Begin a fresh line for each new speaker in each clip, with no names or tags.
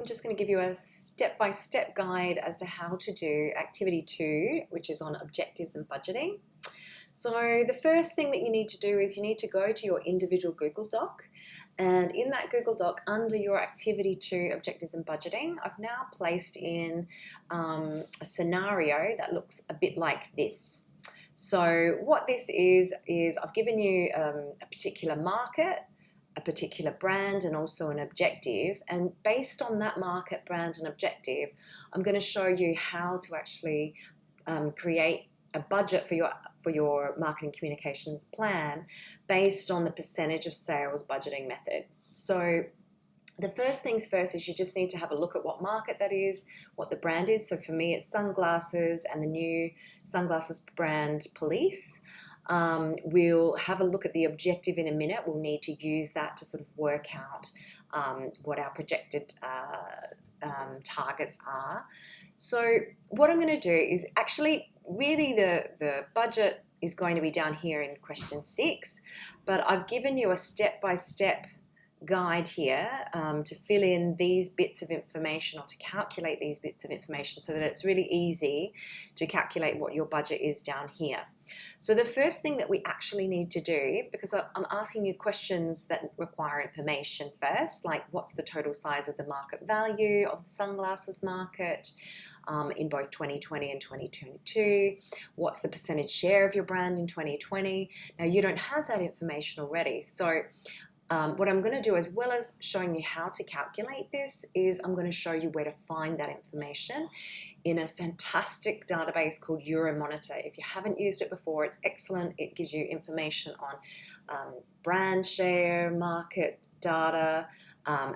I'm just going to give you a step-by-step guide as to how to do activity 2, which is on objectives and budgeting. So the first thing that you need to do is you need to go to your individual Google Doc, and in that Google Doc, under your activity 2, objectives and budgeting, I've now placed in a scenario that looks a bit like this. So what this is I've given you a particular market, a particular brand, and also an objective, and based on that market, brand, and objective, I'm going to show you how to actually create a budget for your marketing communications plan based on the percentage of sales budgeting method. So the first things first is you just need to have a look at what market that is, what the brand is. So for me, it's sunglasses and the new sunglasses brand Police. We'll have a look at the objective in a minute. We'll need to use that to sort of work out what our projected targets are. So what I'm going to do is actually really the budget is going to be down here in question 6, but I've given you a step-by-step guide here to fill in these bits of information or to calculate these bits of information so that it's really easy to calculate what your budget is down here. So the first thing that we actually need to do, because I'm asking you questions that require information first, like what's the total size of the market value of the sunglasses market in both 2020 and 2022, what's the percentage share of your brand in 2020. Now you don't have that information already, so what I'm going to do, as well as showing you how to calculate this, is I'm going to show you where to find that information in a fantastic database called Euromonitor. If you haven't used it before, it's excellent. It gives you information on brand share, market data,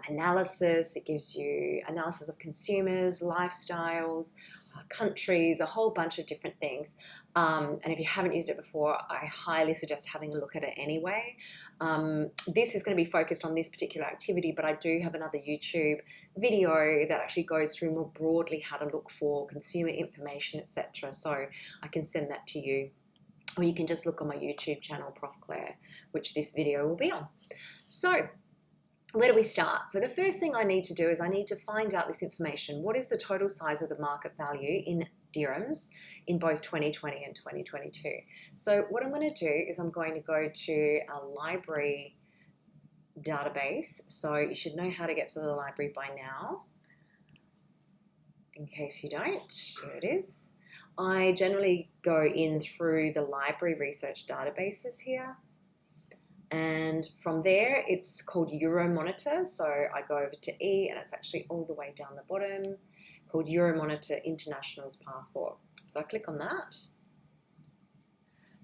analysis. It gives you analysis of consumers, lifestyles, countries, a whole bunch of different things. And if you haven't used it before, I highly suggest having a look at it anyway. This is going to be focused on this particular activity, but I do have another YouTube video that actually goes through more broadly how to look for consumer information, etc. So I can send that to you, or you can just look on my YouTube channel, Prof Claire, which this video will be on. So where do we start? So the first thing I need to do is I need to find out this information. What is the total size of the market value in dirhams in both 2020 and 2022? So what I'm going to do is I'm going to go to a library database. So you should know how to get to the library by now. In case you don't, here it is. I generally go in through the library research databases here. And from there, it's called Euromonitor. So I go over to E, and it's actually all the way down the bottom, called Euromonitor International's Passport. So I click on that,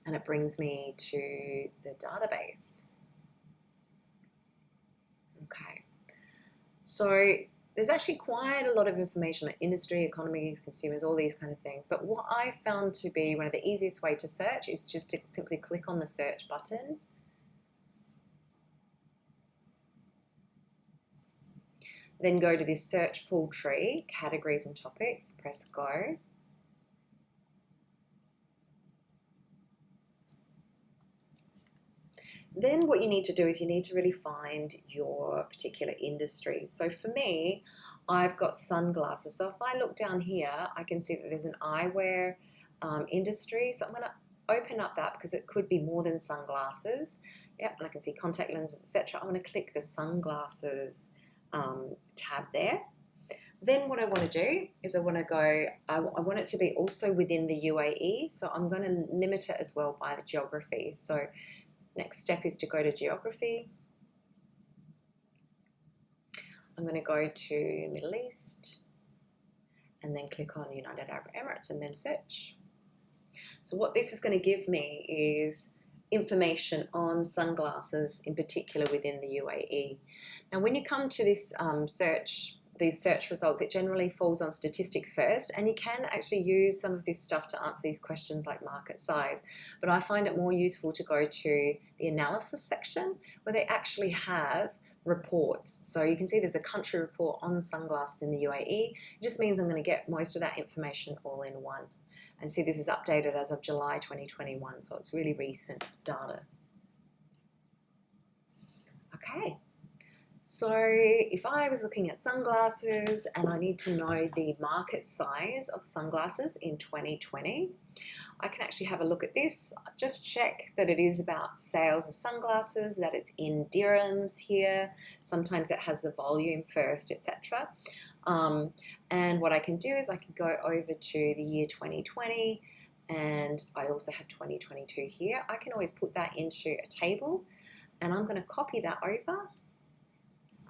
and it brings me to the database. Okay. So there's actually quite a lot of information on industry, economies, consumers, all these kind of things. But what I found to be one of the easiest way to search is just to simply click on the search button. Then go to this search full tree, categories and topics, press go. Then what you need to do is you need to really find your particular industry. So for me, I've got sunglasses. So if I look down here, I can see that there's an eyewear industry. So I'm going to open up that because it could be more than sunglasses. Yep, and I can see contact lenses, etc. I'm going to click the sunglasses tab there. Then what I want to do is I want it to be also within the UAE, so I'm going to limit it as well by the geography. So next step is to go to geography. I'm going to go to Middle East and then click on United Arab Emirates and then search. So what this is going to give me is information on sunglasses in particular within the UAE. Now when you come to this these search results, it generally falls on statistics first, and you can actually use some of this stuff to answer these questions like market size, but I find it more useful to go to the analysis section where they actually have reports. So you can see there's a country report on sunglasses in the UAE. It just means I'm going to get most of that information all in one. And see, this is updated as of July 2021, so it's really recent data. Okay, So if I was looking at sunglasses and I need to know the market size of sunglasses in 2020, I can actually have a look at this, just check that it is about sales of sunglasses, that it's in dirhams here. Sometimes it has the volume first, etc. And what I can do is I can go over to the year 2020, and I also have 2022 here. I can always put that into a table, and I'm going to copy that over.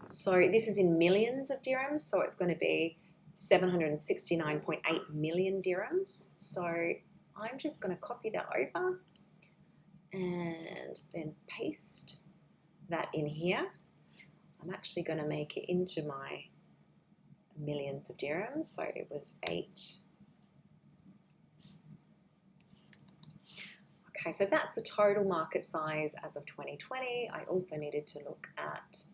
So this is in millions of dirhams, so it's going to be 769.8 million dirhams. So I'm just going to copy that over and then paste that in here. I'm actually going to make it into my millions of dirhams. So it was 8. Okay, so that's the total market size as of 2020. I also needed to look at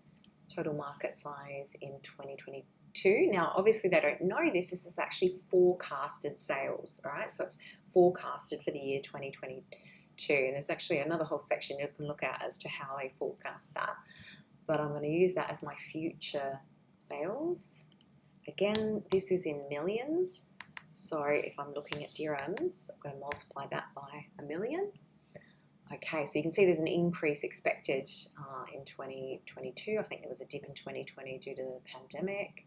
total market size in 2022. Now, obviously they don't know this. This is actually forecasted sales, all right? So it's forecasted for the year 2022. And there's actually another whole section you can look at as to how they forecast that. But I'm going to use that as my future sales. Again, this is in millions. So if I'm looking at dirhams, I'm going to multiply that by a million. Okay, so you can see there's an increase expected in 2022. I think there was a dip in 2020 due to the pandemic.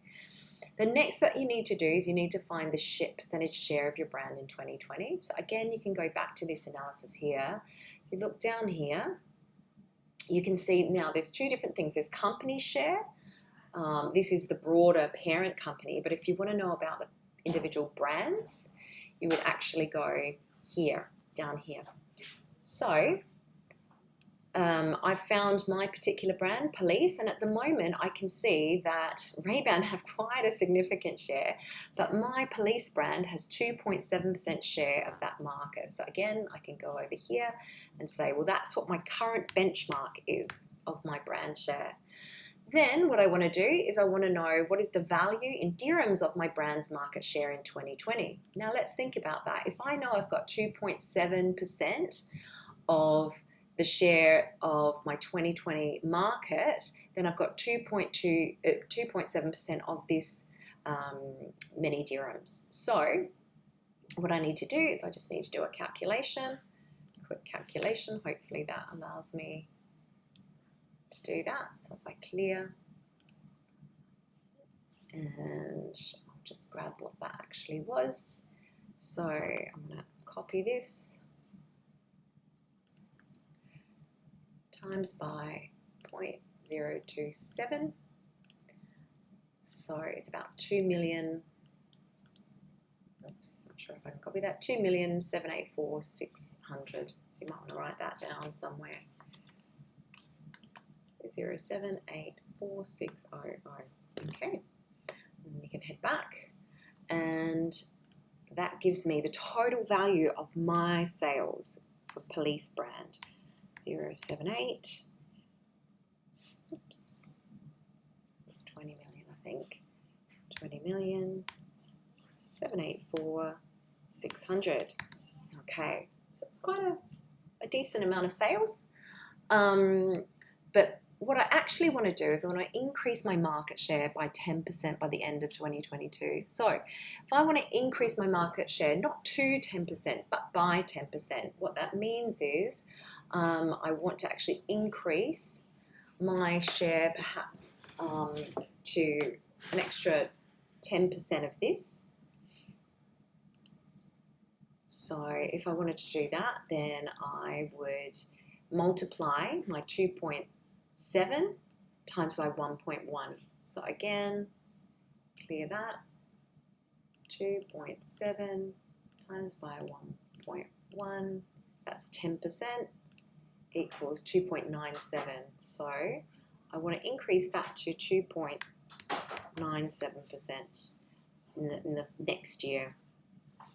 The next that you need to do is you need to find the percentage share of your brand in 2020. So again, you can go back to this analysis here. You look down here, you can see now there's two different things. There's company share. This is the broader parent company, but if you want to know about the individual brands, you would actually go here, down here. So I found my particular brand, Police, and at the moment I can see that Ray-Ban have quite a significant share, but my Police brand has 2.7% share of that market. So again, I can go over here and say, well, that's what my current benchmark is of my brand share. Then what I want to do is I want to know what is the value in dirhams of my brand's market share in 2020. Now let's think about that. If I know I've got 2.7% of the share of my 2020 market, then I've got 2.7% of this many dirhams. So what I need to do is I just need to do a calculation, quick calculation. Hopefully that allows me to do that. So if I clear, and I'll just grab what that actually was. So I'm going to copy this, times by 0.027. So it's about 2 million. Oops, not sure if I can copy that. 2,784,600. So you might want to write that down somewhere. 0784600. Okay, and you can head back, and that gives me the total value of my sales for Police brand. 078. Oops, it's 20 million, I think. 20 million 784,600. Okay, so it's quite a decent amount of sales. But what I actually want to do is I want to increase my market share by 10% by the end of 2022. So if I want to increase my market share, not to 10%, but by 10%, what that means is I want to actually increase my share perhaps to an extra 10% of this. So if I wanted to do that, then I would multiply my 2.7 times by 1.1. So again, clear that. 2.7 times by 1.1, that's 10%, equals 2.97. So I want to increase that to 2.97% in the next year.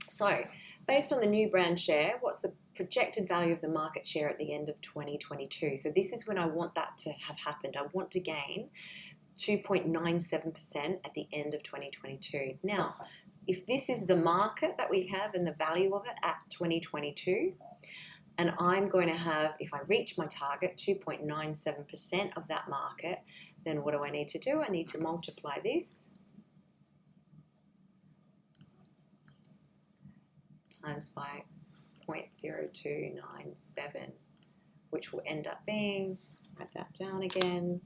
So based on the new brand share, what's the projected value of the market share at the end of 2022? So this is when I want that to have happened. I want to gain 2.97% at the end of 2022. Now, if this is the market that we have and the value of it at 2022, And I'm going to have, if I reach my target, 2.97% of that market, then what do I need to do? I need to multiply this times by 0.0297, which will end up being, write that down again,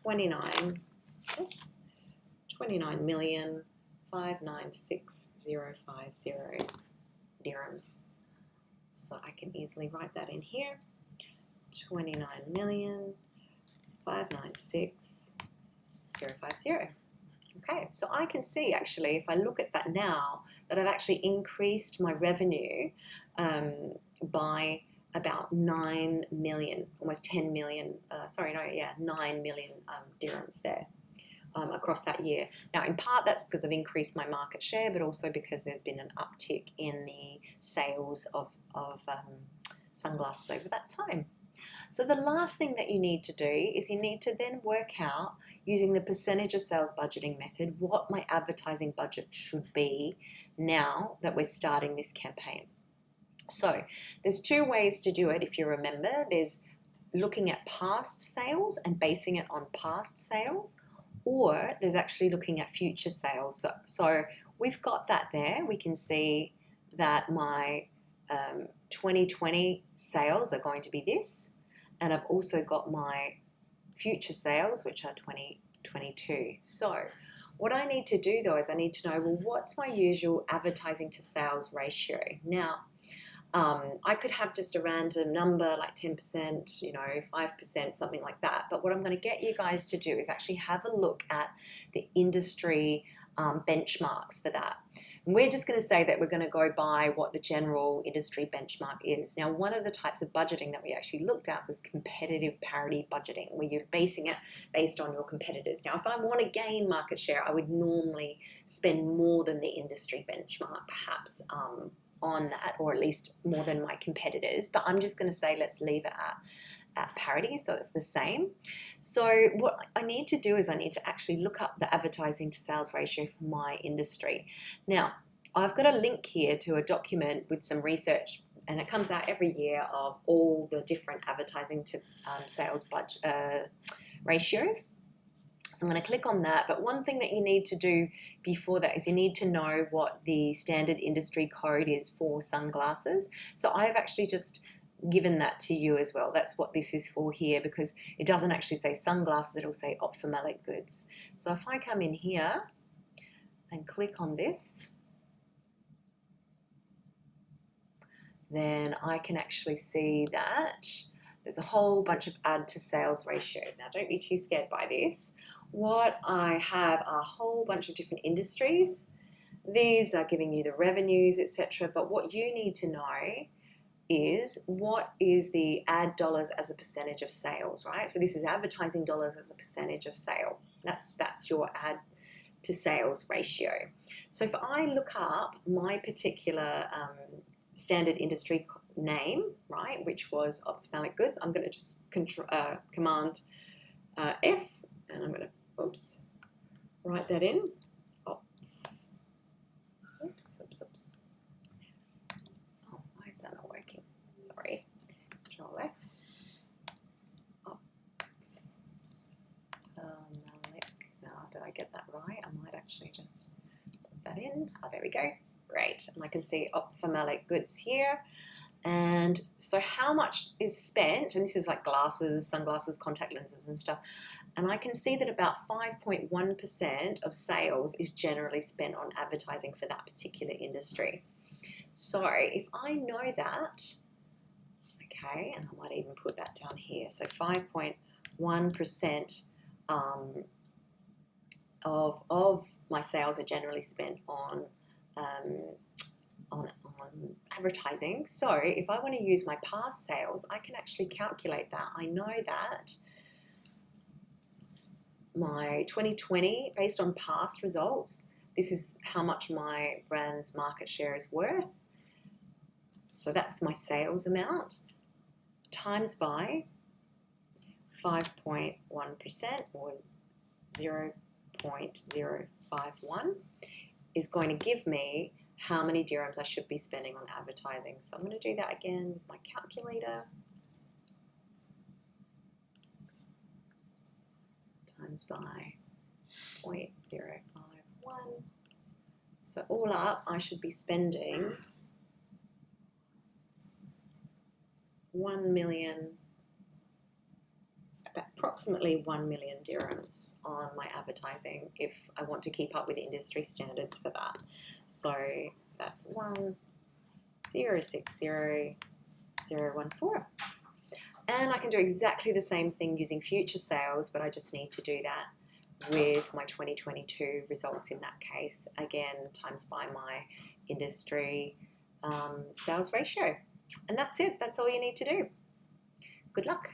29,596,050 dirhams. So I can easily write that in here, 29,596,050. Okay, so I can see actually, if I look at that now, that I've actually increased my revenue by about 9 million, almost 10 million, 9 million dirhams there across that year. Now, in part, that's because I've increased my market share, but also because there's been an uptick in the sales of sunglasses over that time. So the last thing that you need to do is you need to then work out, using the percentage of sales budgeting method, what my advertising budget should be now that we're starting this campaign. So there's two ways to do it, if you remember. There's looking at past sales and basing it on past sales, or there's actually looking at future sales. So we've got that there. We can see that my 2020 sales are going to be this, and I've also got my future sales, which are 2022. So what I need to do though is I need to know, well, what's my usual advertising to sales ratio? Now, I could have just a random number like 10%, 5%, something like that. But what I'm going to get you guys to do is actually have a look at the industry benchmarks for that. And we're just going to say that we're going to go by what the general industry benchmark is. Now, one of the types of budgeting that we actually looked at was competitive parity budgeting, where you're basing it based on your competitors. Now, if I want to gain market share, I would normally spend more than the industry benchmark, perhaps, on that, or at least more than my competitors. But I'm just going to say let's leave it at parity, so it's the same. So what I need to do is I need to actually look up the advertising to sales ratio for my industry. Now, I've got a link here to a document with some research, and it comes out every year of all the different advertising to sales budget ratios. So I'm going to click on that. But one thing that you need to do before that is you need to know what the standard industry code is for sunglasses. So I've actually just given that to you as well. That's what this is for here, because it doesn't actually say sunglasses, it'll say ophthalmic goods. So if I come in here and click on this, then I can actually see that there's a whole bunch of add to sales ratios. Now, don't be too scared by this. What I have are a whole bunch of different industries. These are giving you the revenues, etc. But what you need to know is what is the ad dollars as a percentage of sales, right? So this is advertising dollars as a percentage of sale. That's your ad to sales ratio. So if I look up my particular standard industry name, right, which was ophthalmic goods, I'm going to just command F, and I'm going to, write that in. Oops. Oh, why is that not working? Sorry. Control F. Now, did I get that right? I might actually just put that in. Oh, there we go. Great. And I can see ophthalmic goods here. And so how much is spent, and this is like glasses, sunglasses, contact lenses and stuff, and I can see that about 5.1% of sales is generally spent on advertising for that particular industry. So if I know that, okay, and I might even put that down here, so 5.1% of my sales are generally spent on advertising. So if I want to use my past sales, I can actually calculate that. I know that my 2020, based on past results, this is how much my brand's market share is worth. So that's my sales amount times by 5.1% or 0.051 is going to give me how many dirhams I should be spending on advertising. So I'm going to do that again with my calculator. Times by 0.051. So all up, I should be spending 1 million, approximately 1 million dirhams on my advertising if I want to keep up with industry standards for that. So that's 1,060,014. And I can do exactly the same thing using future sales, but I just need to do that with my 2022 results in that case, again, times by my industry sales ratio. And that's it. That's all you need to do. Good luck.